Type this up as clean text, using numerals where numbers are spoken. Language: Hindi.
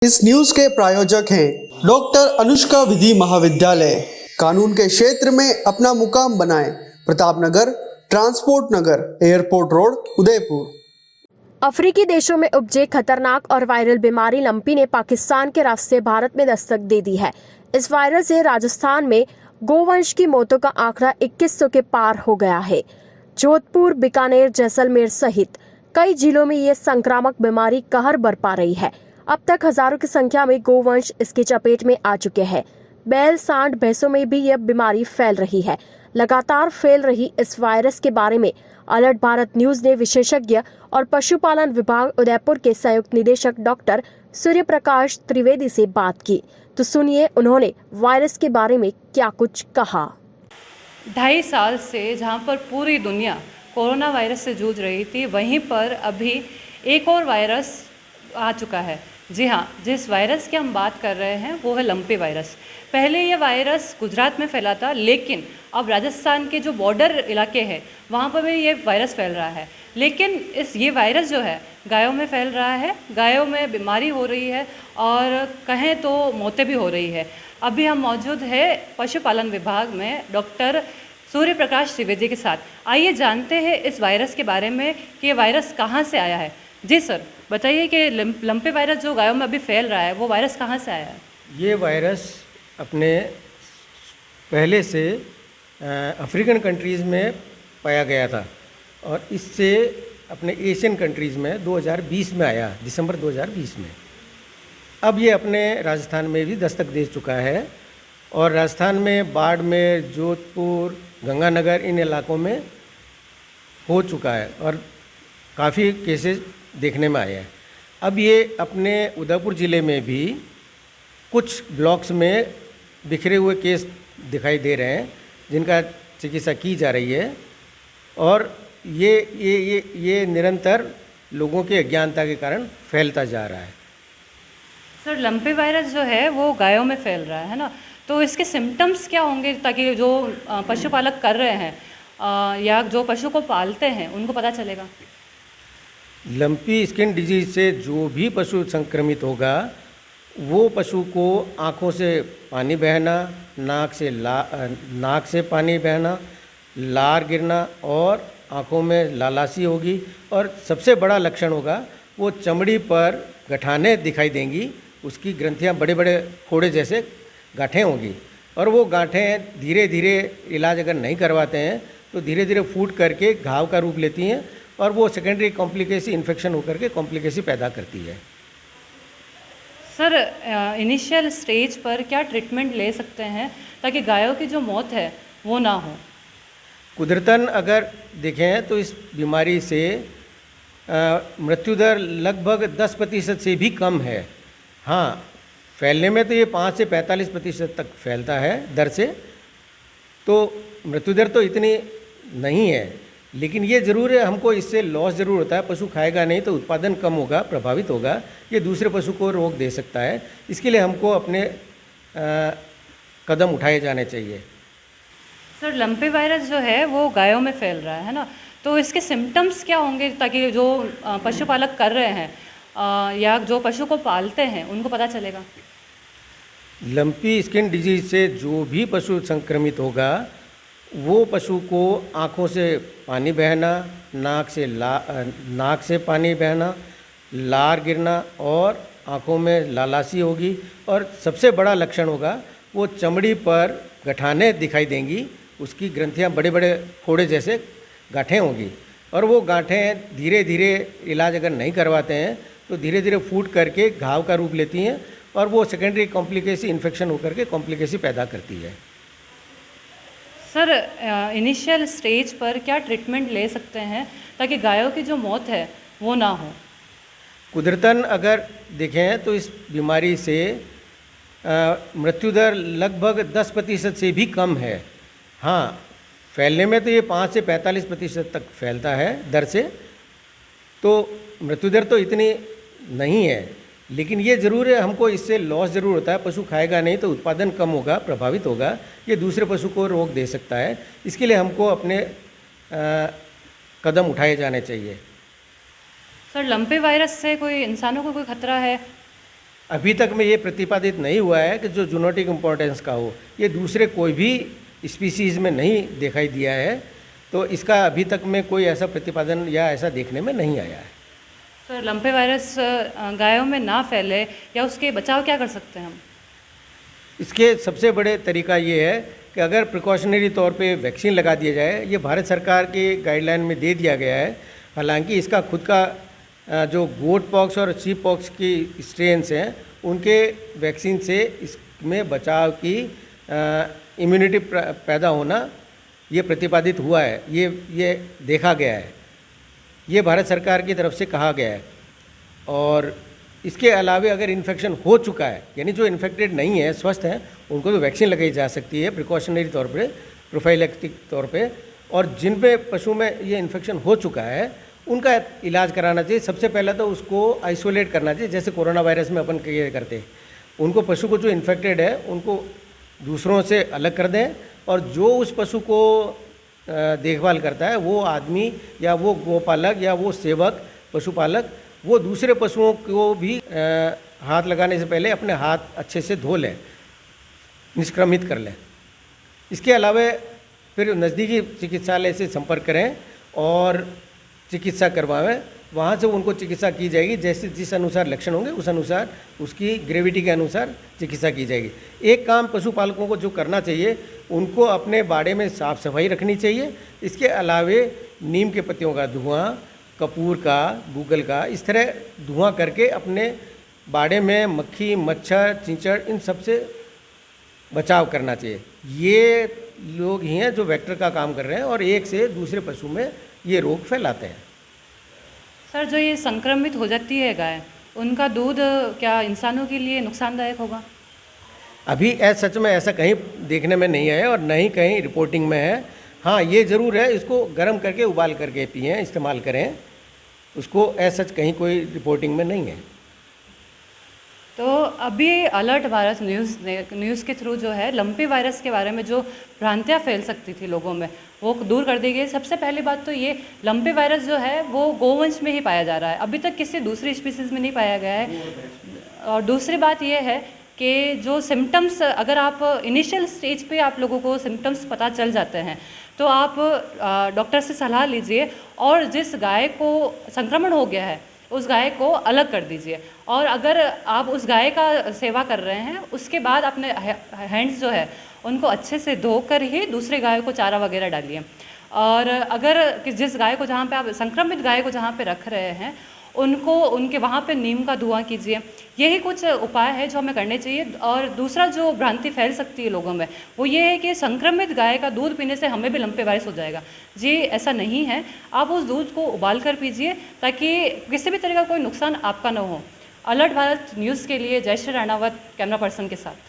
इस न्यूज के प्रायोजक हैं डॉक्टर अनुष्का विधि महाविद्यालय। कानून के क्षेत्र में अपना मुकाम बनाएं। प्रतापनगर, ट्रांसपोर्ट नगर, एयरपोर्ट रोड, उदयपुर। अफ्रीकी देशों में उपजे खतरनाक और वायरल बीमारी लंपी ने पाकिस्तान के रास्ते भारत में दस्तक दे दी है। इस वायरस से राजस्थान में गोवंश की मौतों का आंकड़ा 2100 के पार हो गया है। जोधपुर, बीकानेर, जैसलमेर सहित कई जिलों में ये संक्रामक बीमारी कहर बरपा रही है। अब तक हजारों की संख्या में गोवंश इसकी चपेट में आ चुके हैं। बैल, सांड, भैंसों में भी यह बीमारी फैल रही है। लगातार फैल रही इस वायरस के बारे में अलर्ट भारत न्यूज ने विशेषज्ञ और पशुपालन विभाग उदयपुर के संयुक्त निदेशक डॉक्टर सूर्य प्रकाश त्रिवेदी से बात की। तो सुनिए उन्होंने वायरस के बारे में क्या कुछ कहा। 2.5 साल से जहां पर पूरी दुनिया कोरोना वायरस से जूझ रही थी, वहीं पर अभी एक और वायरस आ चुका है। जी हाँ, जिस वायरस की हम बात कर रहे हैं वो है लंपी वायरस। पहले ये वायरस गुजरात में फैला था, लेकिन अब राजस्थान के जो बॉर्डर इलाके हैं वहाँ पर भी ये वायरस फैल रहा है। लेकिन ये वायरस जो है गायों में फैल रहा है, गायों में बीमारी हो रही है और कहें तो मौतें भी हो रही है। अभी हम मौजूद है पशुपालन विभाग में डॉक्टर सूर्य प्रकाश त्रिवेदी के साथ। आइए जानते हैं इस वायरस के बारे में कि ये वायरस कहाँ से आया है। जी सर, बताइए कि लंपी वायरस जो गायों में अभी फैल रहा है वो वायरस कहाँ से आया है? ये वायरस अपने पहले से अफ्रीकन कंट्रीज़ में पाया गया था और इससे अपने एशियन कंट्रीज़ में 2020 में आया, दिसंबर 2020 में। अब ये अपने राजस्थान में भी दस्तक दे चुका है और राजस्थान में बाड़मेर, जोधपुर, गंगानगर इन इलाकों में हो चुका है और काफ़ी केसेस देखने में आए हैं। अब ये अपने उदयपुर ज़िले में भी कुछ ब्लॉक्स में बिखरे हुए केस दिखाई दे रहे हैं जिनका चिकित्सा की जा रही है और ये निरंतर लोगों की अज्ञानता के कारण फैलता जा रहा है। सर, लंपी वायरस जो है वो गायों में फैल रहा है ना, तो इसके सिम्टम्स क्या होंगे ताकि जो पशुपालक कर रहे हैं या जो पशु को पालते हैं उनको पता चलेगा? लंपी स्किन डिजीज से जो भी पशु संक्रमित होगा वो पशु को आँखों से पानी बहना, नाक से पानी बहना, लार गिरना और आँखों में लालासी होगी और सबसे बड़ा लक्षण होगा वो चमड़ी पर गठाने दिखाई देंगी। उसकी ग्रंथियाँ बड़े बड़े फोड़े जैसे गांठें होंगी और वो गांठें धीरे धीरे इलाज अगर नहीं करवाते हैं तो धीरे धीरे फूट करके घाव का रूप लेती हैं और वो सेकेंडरी कॉम्प्लिकेसी इन्फेक्शन होकर के कॉम्प्लिकेसी पैदा करती है। सर, इनिशियल स्टेज पर क्या ट्रीटमेंट ले सकते हैं ताकि गायों की जो मौत है वो ना हो? कुदरतन अगर देखें तो इस बीमारी से मृत्यु दर लगभग 10% से भी कम है। हाँ, फैलने में तो ये 5 से 45% तक फैलता है दर से, तो मृत्यु दर तो इतनी नहीं है, लेकिन ये ज़रूर है हमको इससे लॉस ज़रूर होता है। पशु खाएगा नहीं तो उत्पादन कम होगा, प्रभावित होगा, ये दूसरे पशु को रोग दे सकता है। इसके लिए हमको अपने कदम उठाए जाने चाहिए। सर, लंपी वायरस जो है वो गायों में फैल रहा है ना, तो इसके सिम्टम्स क्या होंगे ताकि जो पशुपालक कर रहे हैं या जो पशु को पालते हैं उनको पता चलेगा? लंपी स्किन डिजीज से जो भी पशु संक्रमित होगा वो पशु को आँखों से पानी बहना, नाक से पानी बहना, लार गिरना और आँखों में लालासी होगी और सबसे बड़ा लक्षण होगा वो चमड़ी पर गठाने दिखाई देंगी। उसकी ग्रंथियाँ बड़े बड़े फोड़े जैसे गांठें होंगी और वो गांठें धीरे धीरे इलाज अगर नहीं करवाते हैं तो धीरे धीरे फूट करके घाव का रूप लेती हैं और वो सेकेंडरी कॉम्प्लिकेसी इन्फेक्शन होकर के कॉम्प्लिकेसी पैदा करती है। सर, इनिशियल स्टेज पर क्या ट्रीटमेंट ले सकते हैं ताकि गायों की जो मौत है वो ना हो? कुदरतन अगर देखें तो इस बीमारी से मृत्यु दर लगभग 10% से भी कम है। हाँ, फैलने में तो ये 5 से 45% तक फैलता है दर से, तो मृत्यु दर तो इतनी नहीं है, लेकिन ये ज़रूर है हमको इससे लॉस ज़रूर होता है। पशु खाएगा नहीं तो उत्पादन कम होगा, प्रभावित होगा, ये दूसरे पशु को रोग दे सकता है। इसके लिए हमको अपने कदम उठाए जाने चाहिए। सर, लंपी वायरस से कोई इंसानों को कोई खतरा है? अभी तक में ये प्रतिपादित नहीं हुआ है कि जो जूनोटिक इम्पोर्टेंस का हो, ये दूसरे कोई भी स्पीसीज़ में नहीं दिखाई दिया है। तो इसका अभी तक में कोई ऐसा प्रतिपादन या ऐसा देखने में नहीं आया है। सर, लंपे वायरस गायों में ना फैले या उसके बचाव क्या कर सकते हैं हम? इसके सबसे बड़े तरीका ये है कि अगर प्रिकॉशनरी तौर पे वैक्सीन लगा दिया जाए। ये भारत सरकार के गाइडलाइन में दे दिया गया है। हालांकि इसका खुद का जो गोट पॉक्स और शीप पॉक्स की स्ट्रेन्स हैं, उनके वैक्सीन से इसमें बचाव की इम्यूनिटी पैदा होना ये प्रतिपादित हुआ है, ये देखा गया है, ये भारत सरकार की तरफ से कहा गया है। और इसके अलावे अगर इन्फेक्शन हो चुका है, यानी जो इन्फेक्टेड नहीं है, स्वस्थ हैं, उनको तो वैक्सीन लगाई जा सकती है प्रिकॉशनरी तौर पे, प्रोफाइलैक्टिक तौर पे। और जिन पे पशु में ये इन्फेक्शन हो चुका है, उनका इलाज कराना चाहिए। सबसे पहले तो उसको आइसोलेट करना चाहिए, जैसे कोरोना वायरस में अपन ये करते हैं। उनको, पशु को जो इन्फेक्टेड है, उनको दूसरों से अलग कर दें, और जो उस पशु को देखभाल करता है, वो आदमी या वो गोपालक या वो सेवक पशुपालक, वो दूसरे पशुओं को भी हाथ लगाने से पहले अपने हाथ अच्छे से धो लें, निष्क्रमित कर लें। इसके अलावा फिर नज़दीकी चिकित्सालय से संपर्क करें और चिकित्सा करवाएं। वहाँ से उनको चिकित्सा की जाएगी, जैसे जिस अनुसार लक्षण होंगे उस अनुसार, उसकी ग्रेविटी के अनुसार चिकित्सा की जाएगी। एक काम पशुपालकों को जो करना चाहिए, उनको अपने बाड़े में साफ़ सफाई रखनी चाहिए। इसके अलावे नीम के पत्तियों का धुआं, कपूर का, गूगल का, इस तरह धुआं करके अपने बाड़े में मक्खी, मच्छर, चींचड़, इन सब से बचाव करना चाहिए। ये लोग ही हैं जो वेक्टर का काम कर रहे हैं और एक से दूसरे पशु में ये रोग फैलाते हैं। सर, जो ये संक्रमित हो जाती है गाय, उनका दूध क्या इंसानों के लिए नुकसानदायक होगा? अभी सच में ऐसा कहीं देखने में नहीं आया और न ही कहीं रिपोर्टिंग में है। हाँ, ये ज़रूर है, इसको गर्म करके उबाल करके पिएं, इस्तेमाल करें। उसको सच कहीं कोई रिपोर्टिंग में नहीं है। तो अभी अलर्ट भारत न्यूज़ के थ्रू जो है लंपी वायरस के बारे में जो भ्रांतियाँ फैल सकती थी लोगों में, वो दूर कर दी गई। सबसे पहली बात तो ये, लंपी वायरस जो है वो गोवंश में ही पाया जा रहा है, अभी तक किसी दूसरी स्पीसीज़ में नहीं पाया गया है। और दूसरी बात ये है कि जो सिम्टम्स, अगर आप इनिशियल स्टेज पे आप लोगों को सिम्टम्स पता चल जाते हैं, तो आप डॉक्टर से सलाह लीजिए और जिस गाय को संक्रमण हो गया है उस गाय को अलग कर दीजिए। और अगर आप उस गाय का सेवा कर रहे हैं, उसके बाद अपने हैंड्स जो है उनको अच्छे से धोकर ही दूसरे गाय को चारा वगैरह डालिए। और अगर जिस गाय को, जहाँ पे आप संक्रमित गाय को जहाँ पे रख रहे हैं, उनको उनके वहाँ पे नीम का धुआं कीजिए। यही कुछ उपाय है जो हमें करने चाहिए। और दूसरा जो भ्रांति फैल सकती है लोगों में, वो ये है कि संक्रमित गाय का दूध पीने से हमें भी लंपे वायरस हो जाएगा। जी, ऐसा नहीं है। आप उस दूध को उबाल कर पीजिए ताकि किसी भी तरह का कोई नुकसान आपका ना हो। अलर्ट भारत न्यूज़ के लिए जय श्री राणावत, कैमरा पर्सन के साथ।